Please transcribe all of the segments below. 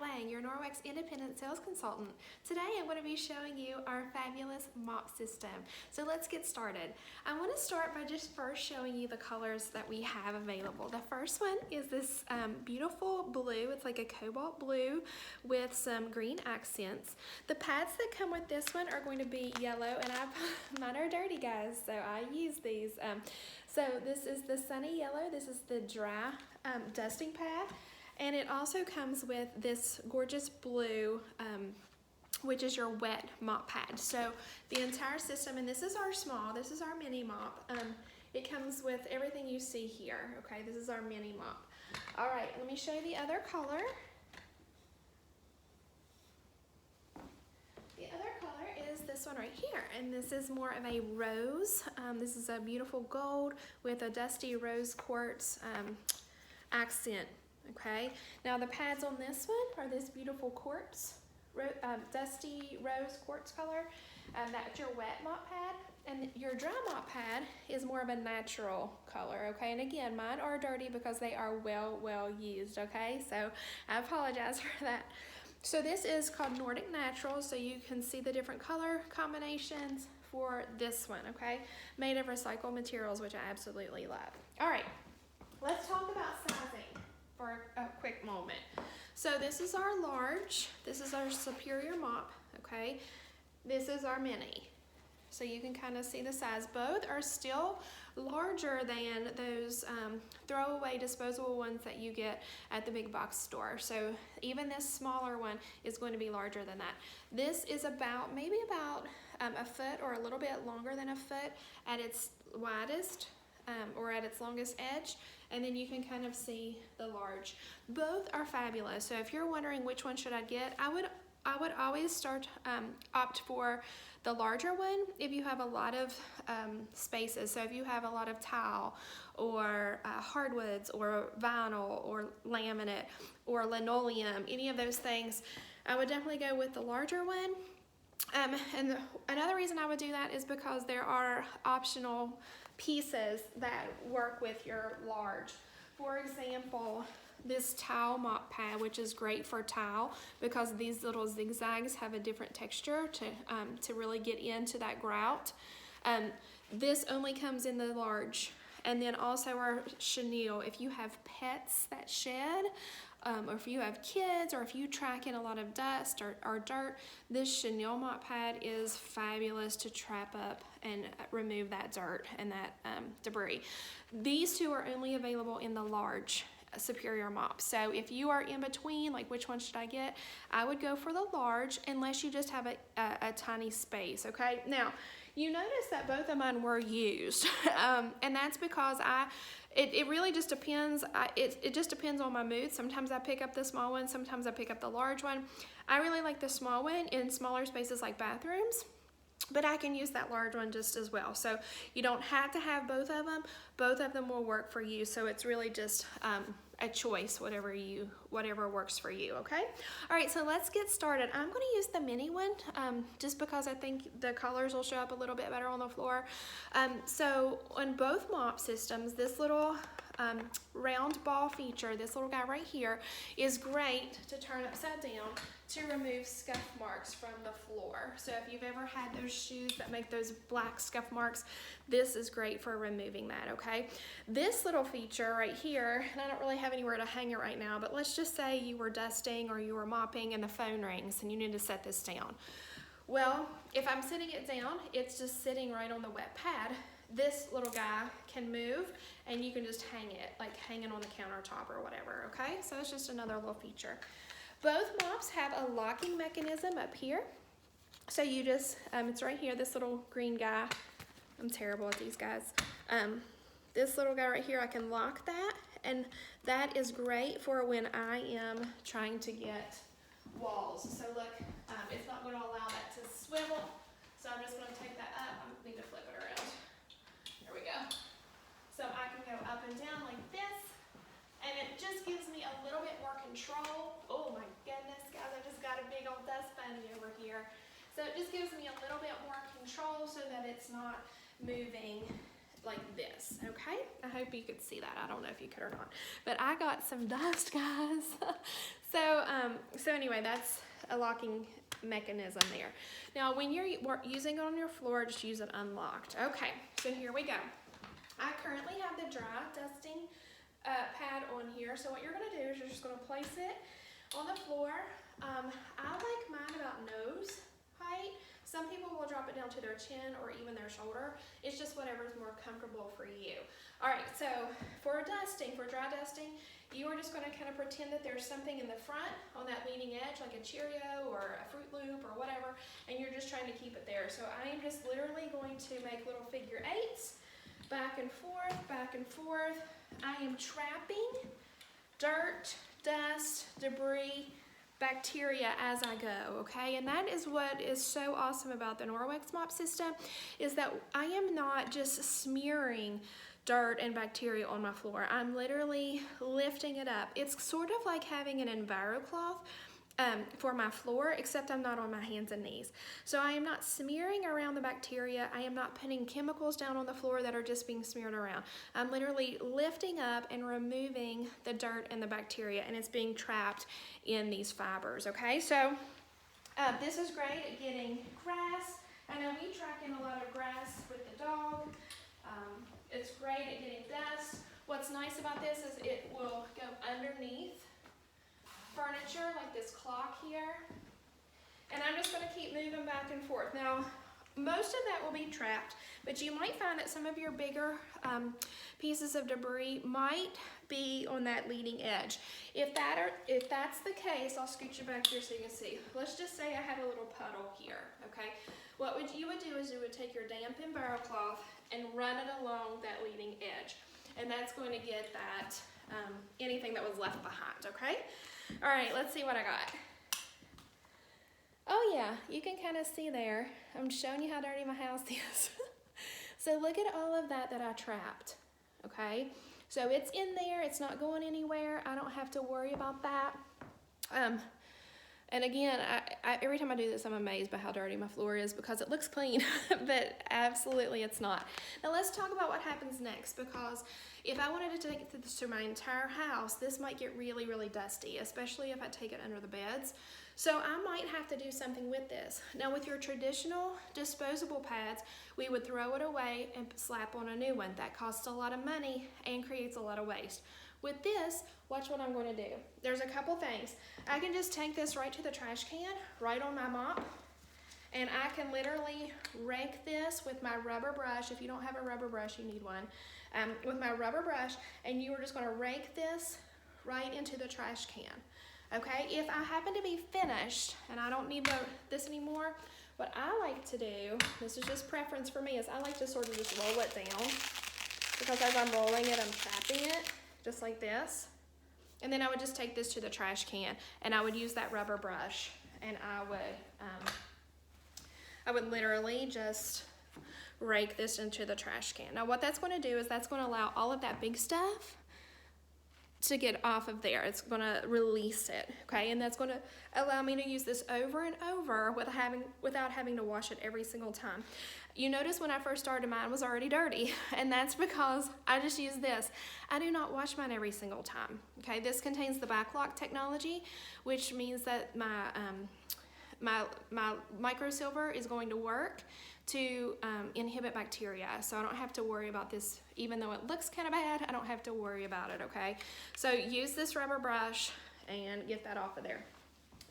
Lang, your Norwex independent sales consultant. Today I'm going to be showing you our fabulous mop system. So let's get started. I want to start by just first showing you the colors that we have available. The first one is this beautiful blue. It's like a cobalt blue with some green accents. The pads that come with this one are going to be yellow, and mine are dirty, guys, so I use these. So this is the sunny yellow. This is the dry dusting pad. And it also comes with this gorgeous blue, which is your wet mop pad. So the entire system, and this is our small, this is our mini mop. It comes with everything you see here, okay? This is our mini mop. All right, let me show you the other color. The other color is this one right here, and this is more of a rose. This is a beautiful gold with a dusty rose quartz accent. Okay, now the pads on this one are this beautiful quartz, dusty rose quartz color. That's your wet mop pad, and your dry mop pad is more of a natural color. Okay, and again, mine are dirty because they are well used. Okay, so I apologize for that. So this is called Nordic Natural, so you can see the different color combinations for this one. Okay, made of recycled materials, which I absolutely love. All right, let's talk about sizing for a quick moment. So this is our large, this is our superior mop, okay? This is our mini. So you can kind of see the size. Both are still larger than those throwaway disposable ones that you get at the big box store. So even this smaller one is going to be larger than that. This is maybe about a foot or a little bit longer than a foot at its widest. Or at its longest edge, and then you can kind of see the large. Both are fabulous. So if you're wondering which one should I get, I would always opt for the larger one if you have a lot of spaces. So if you have a lot of tile or hardwoods or vinyl or laminate or linoleum, any of those things, I would definitely go with the larger one. Another reason I would do that is because there are optional pieces that work with your large. For example, this towel mop pad, which is great for towel because these little zigzags have a different texture to really get into that grout. This only comes in the large. And then also our chenille, if you have pets that shed, or if you have kids, or if you track in a lot of dust or dirt, this chenille mop pad is fabulous to trap up and remove that dirt and that debris. These two are only available in the large superior mop. So if you are in between, like which one should I get, I would go for the large unless you just have a tiny space, okay? Now, you notice that both of mine were used, and that's because it really just depends. It just depends on my mood. Sometimes I pick up the small one, sometimes I pick up the large one. I really like the small one in smaller spaces like bathrooms, but I can use that large one just as well. So you don't have to have both of them. Both of them will work for you. So it's really just a choice, whatever works for you, okay? All right, so let's get started. I'm gonna use the mini one just because I think the colors will show up a little bit better on the floor. So on both mop systems, this little round ball feature, this little guy right here, is great to turn upside down to remove scuff marks from the floor. So if you've ever had those shoes that make those black scuff marks, this is great for removing that, okay? This little feature right here, and I don't really have anywhere to hang it right now, but let's just say you were dusting or you were mopping and the phone rings and you need to set this down. Well, if I'm sitting it down, it's just sitting right on the wet pad. This little guy can move and you can just hang it, like hanging on the countertop or whatever, okay? So it's just another little feature. Both mops have a locking mechanism up here. So you just, it's right here, this little green guy. I'm terrible at these guys. This little guy right here, I can lock that, and that is great for when I am trying to get walls. So look, it's not gonna allow that to swivel. So I'm just gonna take that up. I need to flip it around. There we go. So I can go up and down like this, and it just gives me a little bit more control. Oh my goodness, guys, I just got a big old dust bunny over here. So it just gives me a little bit more control so that it's not moving like this, okay? I hope you could see that. I don't know if you could or not, but I got some dust, guys. So anyway, that's a locking mechanism there. Now, when you're using it on your floor, just use it unlocked. Okay, so here we go. I currently have the dry dusting pad on here. So what you're gonna do is you're just gonna place it on the floor. I like mine about nose height. Some people will drop it down to their chin or even their shoulder. It's just whatever's more comfortable for you. All right, so for dry dusting, you are just gonna kind of pretend that there's something in the front on that leading edge, like a Cheerio or a Fruit Loop or whatever, and you're just trying to keep it there. So I am just literally going to make little figure eights, back and forth, back and forth. I am trapping dirt, dust, debris, bacteria as I go, okay? And that is what is so awesome about the Norwex mop system, is that I am not just smearing dirt and bacteria on my floor. I'm literally lifting it up. It's sort of like having an EnviroCloth for my floor, except I'm not on my hands and knees. So I am not smearing around the bacteria. I am not putting chemicals down on the floor that are just being smeared around. I'm literally lifting up and removing the dirt and the bacteria, and it's being trapped in these fibers, okay? So this is great at getting grass. I know we track in a lot of grass with the dog. It's great at getting dust. What's nice about this is it will go underneath furniture, like this clock here. And I'm just gonna keep moving back and forth. Now, most of that will be trapped, but you might find that some of your bigger pieces of debris might be on that leading edge. If that's the case, I'll scoot you back here so you can see. Let's just say I have a little puddle here, okay? What you would do is you would take your damp EnviroCloth and run it along that leading edge. And that's going to get that, anything that was left behind, okay? All right, let's see what I got. Oh yeah, you can kind of see there. I'm showing you how dirty my house is. So look at all of that I trapped, okay? So it's in there, it's not going anywhere. I don't have to worry about that. And again, every time I do this, I'm amazed by how dirty my floor is because it looks clean, but absolutely it's not. Now let's talk about what happens next, because if I wanted to take this to my entire house, this might get really, really dusty, especially if I take it under the beds. So I might have to do something with this. Now with your traditional disposable pads, we would throw it away and slap on a new one. That costs a lot of money and creates a lot of waste. With this, watch what I'm going to do. There's a couple things. I can just take this right to the trash can, right on my mop, and I can literally rake this with my rubber brush. If you don't have a rubber brush, you need one. With my rubber brush, and you are just going to rake this right into the trash can. Okay, if I happen to be finished and I don't need this anymore, what I like to do, this is just preference for me, is I like to sort of just roll it down, because as I'm rolling it, I'm trapping it, just like this. And then I would just take this to the trash can, and I would use that rubber brush, and I would literally just rake this into the trash can. Now what that's going to do is that's going to allow all of that big stuff to get off of there. It's going to release it, okay? And that's going to allow me to use this over and over without having to wash it every single time. You notice when I first started, mine was already dirty, and that's because I just use this. I do not wash mine every single time, okay? This contains the backlock technology, which means that my microsilver is going to work to inhibit bacteria, so I don't have to worry about this. Even though it looks kind of bad, I don't have to worry about it, okay? So use this rubber brush and get that off of there.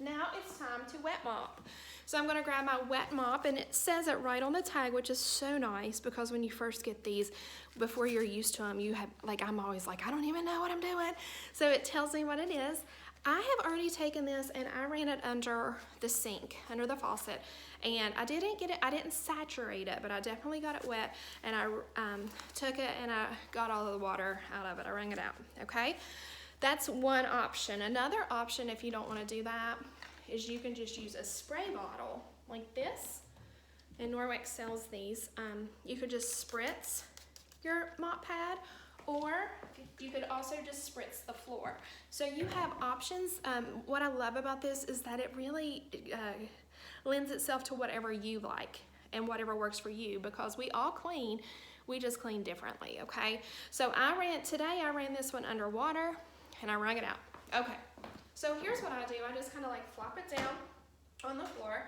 Now it's time to wet mop. So I'm gonna grab my wet mop, and it says it right on the tag, which is so nice, because when you first get these, before you're used to them, you have, like, I'm always like, I don't even know what I'm doing. So it tells me what it is. I have already taken this and I ran it under the sink, under the faucet, and I didn't saturate it, but I definitely got it wet, and I took it and I got all of the water out of it. I wrung it out, okay? That's one option. Another option, if you don't want to do that, is you can just use a spray bottle like this, and Norwex sells these. You could just spritz your mop pad, or you could also just spritz the floor. So you have options. What I love about this is that it really lends itself to whatever you like and whatever works for you, because we all clean, we just clean differently, okay? So today I ran this one under water and I wrung it out. Okay, So here's what I do. I just kind of like flop it down on the floor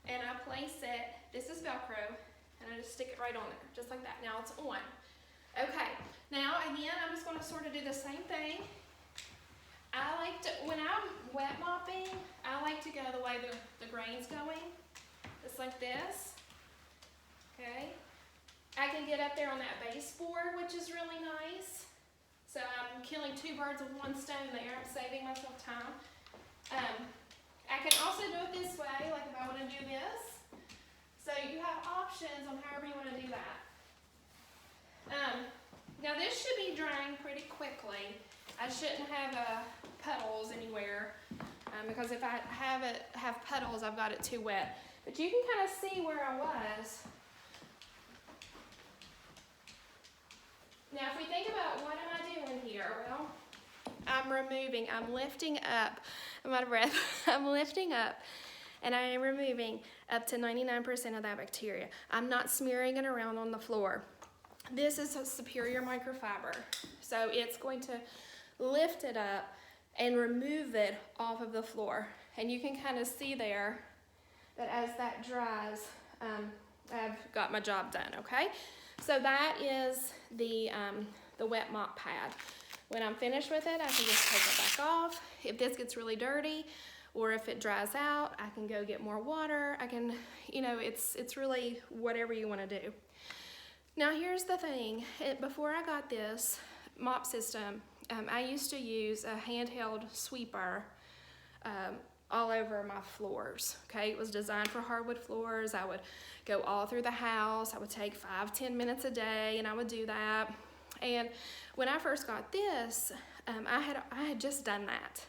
and I place it, this is Velcro, and I just stick it right on there, just like that. Now it's on. Okay, now again, I'm just gonna sort of do the same thing. I like to, when I'm wet mopping, I like to go the way the grain's going, just like this, okay? I can get up there on that baseboard, which is really nice. So I'm killing two birds with one stone there. I'm saving myself time. I can also do it this way, like if I want to do this. So you have options on however you want to do that. Now this should be drying pretty quickly. I shouldn't have puddles anywhere because if I have puddles, I've got it too wet. But you can kind of see where I was. Now, if we think about what am I doing here, well, I'm lifting up, I'm out of breath, I'm lifting up, and I am removing up to 99% of that bacteria. I'm not smearing it around on the floor. This is a superior microfiber, so it's going to lift it up and remove it off of the floor. And you can kind of see there that as that dries, I've got my job done, okay? So that is the wet mop pad. When I'm finished with it, I can just take it back off. If this gets really dirty or if it dries out, I can go get more water. I can, you know, it's really whatever you want to do. Now here's the thing. Before I got this mop system, I used to use a handheld sweeper all over my floors, okay? It was designed for hardwood floors. I would go all through the house. I would take 5-10 minutes a day and I would do that. And when I first got this, I had just done that.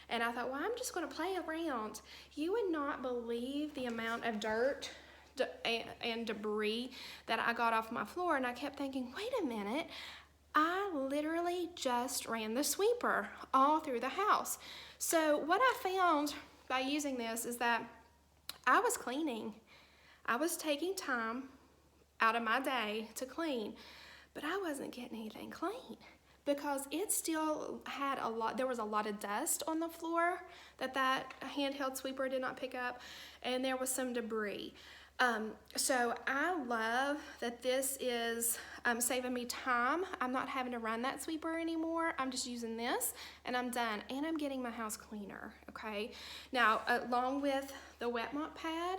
And I thought, well, I'm just gonna play around. You would not believe the amount of dirt and debris that I got off my floor. And I kept thinking, wait a minute, I literally just ran the sweeper all through the house. So what I found by using this is that I was cleaning. I was taking time out of my day to clean, but I wasn't getting anything clean because it still had there was a lot of dust on the floor that handheld sweeper did not pick up, and there was some debris. So I love that this is saving me time. I'm not having to run that sweeper anymore. I'm just using this and I'm done, and I'm getting my house cleaner, okay? Now, along with the wet mop pad,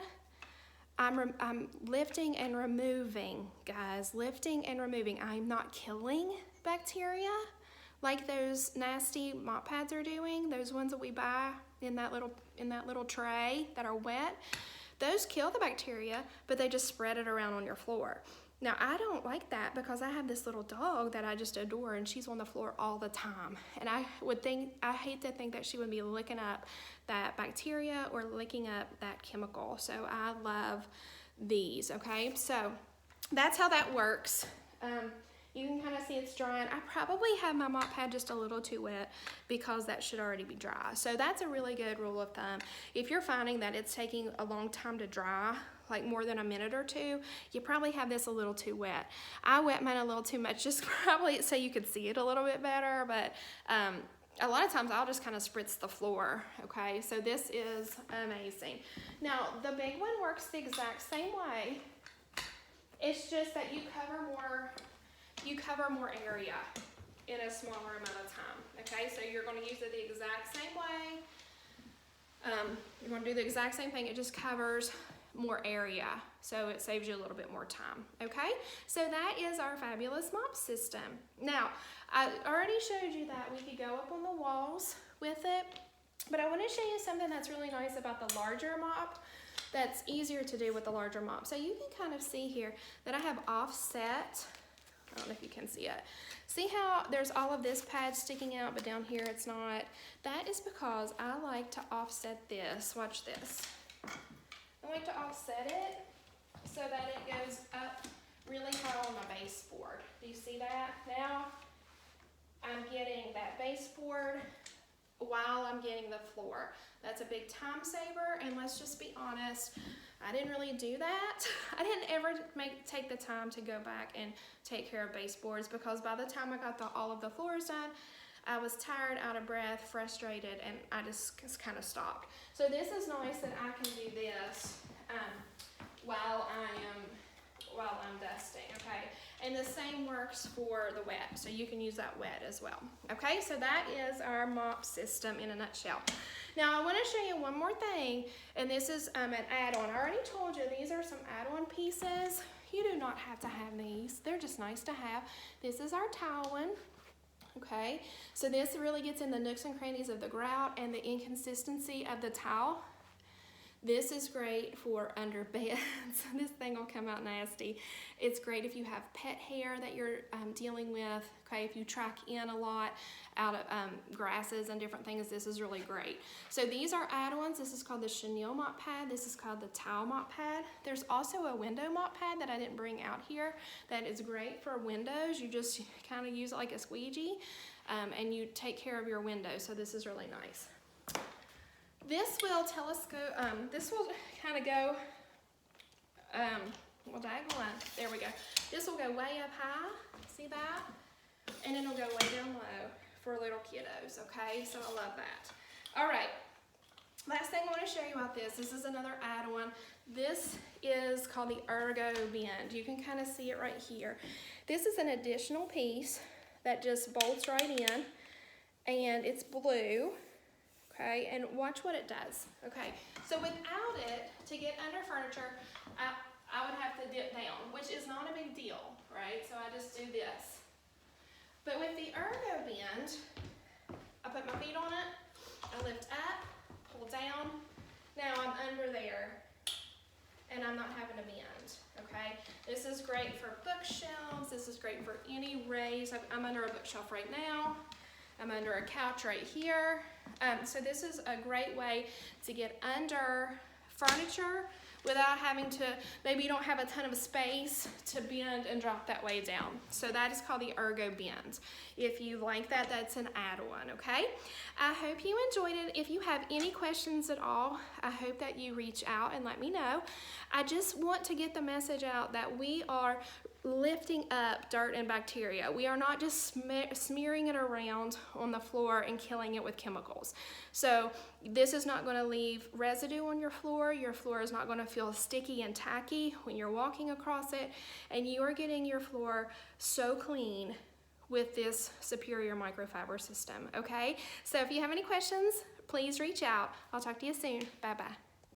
I'm lifting and removing, guys, lifting and removing. I'm not killing bacteria like those nasty mop pads are doing, those ones that we buy in that little tray that are wet. Those kill the bacteria, but they just spread it around on your floor. Now, I don't like that because I have this little dog that I just adore, and she's on the floor all the time. And I hate to think that she would be licking up that bacteria or licking up that chemical. So I love these, okay? So that's how that works. You can kind of see it's drying. I probably have my mop pad just a little too wet because that should already be dry. So that's a really good rule of thumb. If you're finding that it's taking a long time to dry, like more than a minute or two, you probably have this a little too wet. I wet mine a little too much, just probably so you could see it a little bit better, but a lot of times I'll just kind of spritz the floor, okay? So this is amazing. Now, the big one works the exact same way. It's just that you cover more area in a smaller amount of time, okay? So you're gonna use it the exact same way. You're gonna do the exact same thing, it just covers more area, so it saves you a little bit more time, okay? So that is our fabulous mop system. Now, I already showed you that we could go up on the walls with it, but I wanna show you something that's really nice about the larger mop that's easier to do with the larger mop. So you can kind of see here that I have offset. I don't know if you can see it. See how there's all of this pad sticking out, but down here it's not? That is because I like to offset this. Watch this. I like to offset it so that it goes up really high on my baseboard. Do you see that? Now I'm getting that baseboard while I'm getting the floor. That's a big time saver, and let's just be honest, I didn't really do that. I didn't ever take the time to go back and take care of baseboards because by the time I got all of the floors done, I was tired, out of breath, frustrated, and I just kind of stopped. So this is nice that I can do this while I'm dusting, okay? And the same works for the wet, so you can use that wet as well. Okay, so that is our mop system in a nutshell. Now I want to show you one more thing, and this is an add-on. I already told you these are some add-on pieces. You do not have to have these. They're just nice to have. This is our towel one. Okay, so this really gets in the nooks and crannies of the grout and the inconsistency of the towel. This is great for under beds. This thing will come out nasty. It's great if you have pet hair that you're dealing with. Okay, if you track in a lot out of grasses and different things, this is really great. So these are add-ons. This is called the chenille mop pad. This is called the towel mop pad. There's also a window mop pad that I didn't bring out here that is great for windows. You just kind of use it like a squeegee and you take care of your window. So this is really nice. This will this will kind of go, well, diagonal line, there we go. This will go way up high, see that? And then it'll go way down low for little kiddos, okay? So I love that. All right, last thing I want to show you about this is another add-on. This is called the Ergo Bend. You can kind of see it right here. This is an additional piece that just bolts right in, and it's blue. Okay, and watch what it does. Okay, so without it, to get under furniture, I would have to dip down, which is not a big deal, right? So I just do this. But with the Ergo Bend, I put my feet on it, I lift up, pull down. Now I'm under there, and I'm not having to bend, okay? This is great for bookshelves. This is great for any raise. I'm under a bookshelf right now. I'm under a couch right here. So this is a great way to get under furniture without having to, maybe you don't have a ton of space to bend and drop that way down. So that is called the Ergo Bend. If you like that, that's an add-on, okay? I hope you enjoyed it. If you have any questions at all, I hope that you reach out and let me know. I just want to get the message out that we are lifting up dirt and bacteria. We are not just smearing it around on the floor and killing it with chemicals. So this is not going to leave residue on your floor. Your floor is not going to feel sticky and tacky when you're walking across it, and you are getting your floor so clean with this superior microfiber system, okay? So if you have any questions, please reach out. I'll talk to you soon. Bye-bye.